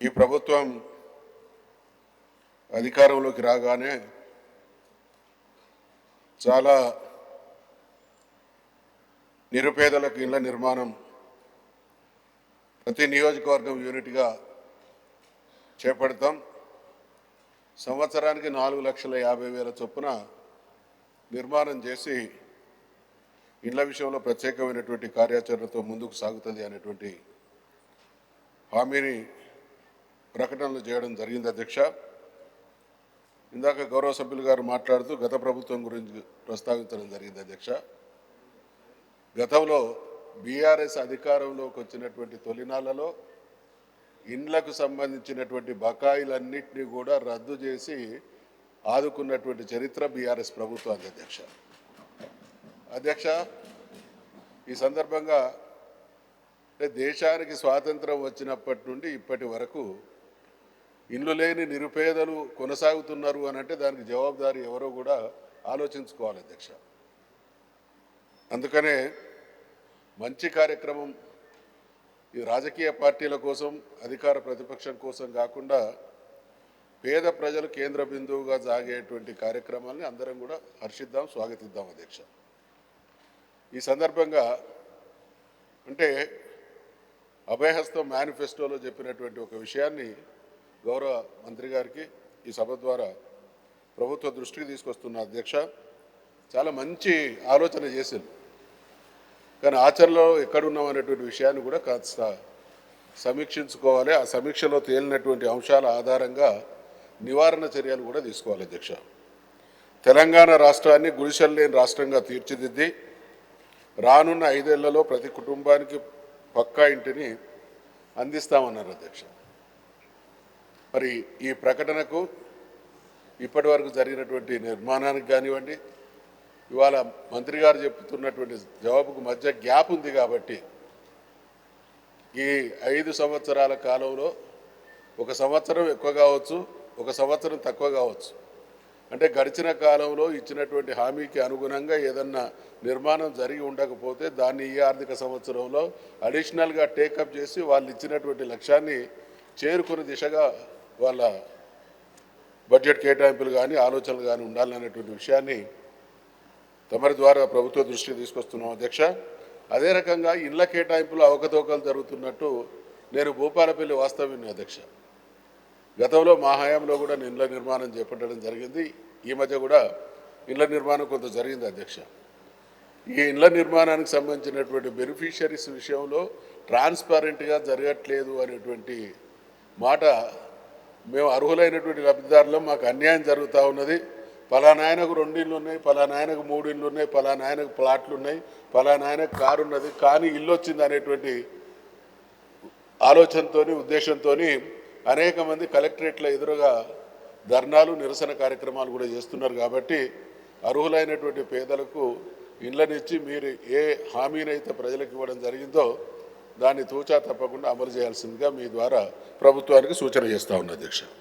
ఈ ప్రభుత్వం అధికారంలోకి రాగానే చాలా నిరుపేదలకు ఇళ్ల నిర్మాణం ప్రతి నియోజకవర్గం యూనిట్గా చేపడతాం. సంవత్సరానికి 4,50,000 చొప్పున నిర్మాణం చేసి ఇళ్ల విషయంలో ప్రత్యేకమైనటువంటి కార్యాచరణతో ముందుకు సాగుతుంది అనేటువంటి హామీని ప్రకటనలు చేయడం జరిగింది అధ్యక్ష. ఇందాక గౌరవ సభ్యులు గారు మాట్లాడుతూ గత ప్రభుత్వం గురించి ప్రస్తావించడం జరిగింది అధ్యక్ష. గతంలో బీఆర్ఎస్ అధికారంలోకి వచ్చినటువంటి తొలినాళ్లలో ఇండ్లకు సంబంధించినటువంటి బకాయిలన్నింటినీ కూడా రద్దు చేసి ఆదుకున్నటువంటి చరిత్ర బీఆర్ఎస్ ప్రభుత్వం అధ్యక్ష. ఈ సందర్భంగా దేశానికి స్వాతంత్రం వచ్చినప్పటి నుండి ఇప్పటి వరకు ఇల్లు లేని నిరుపేదలు కొనసాగుతున్నారు అని అంటే దానికి జవాబుదారీ ఎవరో కూడా ఆలోచించుకోవాలి అధ్యక్ష. అందుకనే మంచి కార్యక్రమం ఈ రాజకీయ పార్టీల కోసం అధికార ప్రతిపక్షం కోసం కాకుండా పేద ప్రజలు కేంద్ర బిందువుగా సాగేటువంటి కార్యక్రమాన్ని అందరం కూడా హర్షిద్దాం, స్వాగతిద్దాం అధ్యక్ష. ఈ సందర్భంగా అంటే అభయహస్తం మేనిఫెస్టోలో చెప్పినటువంటి ఒక విషయాన్ని గౌరవ మంత్రి గారికి ఈ సభ ద్వారా ప్రభుత్వ దృష్టికి తీసుకొస్తున్న అధ్యక్ష. చాలా మంచి ఆలోచన చేశారు, కానీ ఆచరణలో ఎక్కడున్నాం అనేటువంటి విషయాన్ని కూడా కాస్త సమీక్షించుకోవాలి. ఆ సమీక్షలో తేలినటువంటి అంశాల ఆధారంగా నివారణ చర్యలు కూడా తీసుకోవాలి అధ్యక్ష. తెలంగాణ రాష్ట్రాన్ని గుడిసెలు లేని రాష్ట్రంగా తీర్చిదిద్ది రానున్న 5 ఏళ్లలో ప్రతి కుటుంబానికి పక్కా ఇంటిని అందిస్తామన్నారు అధ్యక్ష. మరి ఈ ప్రకటనకు ఇప్పటి వరకు జరిగినటువంటి నిర్మాణానికి కానివ్వండి, ఇవాళ మంత్రి గారు చెప్తున్నటువంటి జవాబుకు మధ్య గ్యాప్ ఉంది. కాబట్టి ఈ 5 సంవత్సరాల కాలంలో 1 సంవత్సరం ఎక్కువ కావచ్చు, 1 సంవత్సరం తక్కువ కావచ్చు. అంటే గడిచిన కాలంలో ఇచ్చినటువంటి హామీకి అనుగుణంగా ఏదన్నా నిర్మాణం జరిగి ఉండకపోతే దాన్ని ఈ ఆర్థిక సంవత్సరంలో అడిషనల్గా టేకప్ చేసి వాళ్ళు ఇచ్చినటువంటి లక్ష్యాన్ని చేరుకునే దిశగా వాళ్ళ బడ్జెట్ కేటాయింపులు కానీ ఆలోచనలు కానీ ఉండాలనేటువంటి విషయాన్ని తమరి ద్వారా ప్రభుత్వ దృష్టికి తీసుకొస్తున్నాం అధ్యక్ష. అదే రకంగా ఇళ్ల కేటాయింపులు అవకతవకలు జరుగుతున్నట్టు నేను భూపాలపల్లి వాస్తవ్యం అధ్యక్ష. గతంలో మా హయాంలో కూడా ఇళ్ల నిర్మాణం చేపట్టడం జరిగింది. ఈ మధ్య కూడా ఇళ్ల నిర్మాణం కొంత జరిగింది అధ్యక్ష. ఈ ఇళ్ల నిర్మాణానికి సంబంధించినటువంటి బెనిఫిషరీస్ విషయంలో ట్రాన్స్పరెంట్గా జరగట్లేదు అనేటువంటి మాట, మేము అర్హులైనటువంటి లబ్ధిదారులు మాకు అన్యాయం జరుగుతూ ఉన్నది, పలానా ఆయనకు 2 ఇళ్ళు ఉన్నాయి, పలానా ఆయనకు 3 ఇళ్ళు ఉన్నాయి, పలానా ఆయనకు ప్లాట్లు ఉన్నాయి, పలానా ఆయనకు కారు ఉన్నది, కానీ ఇల్లు వచ్చింది అనేటువంటి ఆలోచనతో ఉద్దేశంతో అనేక మంది కలెక్టరేట్ల ఎదురుగా ధర్నాలు నిరసన కార్యక్రమాలు కూడా చేస్తున్నారు. కాబట్టి అర్హులైనటువంటి పేదలకు ఇళ్లనిచ్చి మీరు ఏ హామీనైతే ప్రజలకు ఇవ్వడం జరిగిందో దాన్ని తూచా తప్పకుండా అమలు చేయాల్సిందిగా మీ ద్వారా ప్రభుత్వానికి సూచన చేస్తూ ఉన్నా అధ్యక్ష.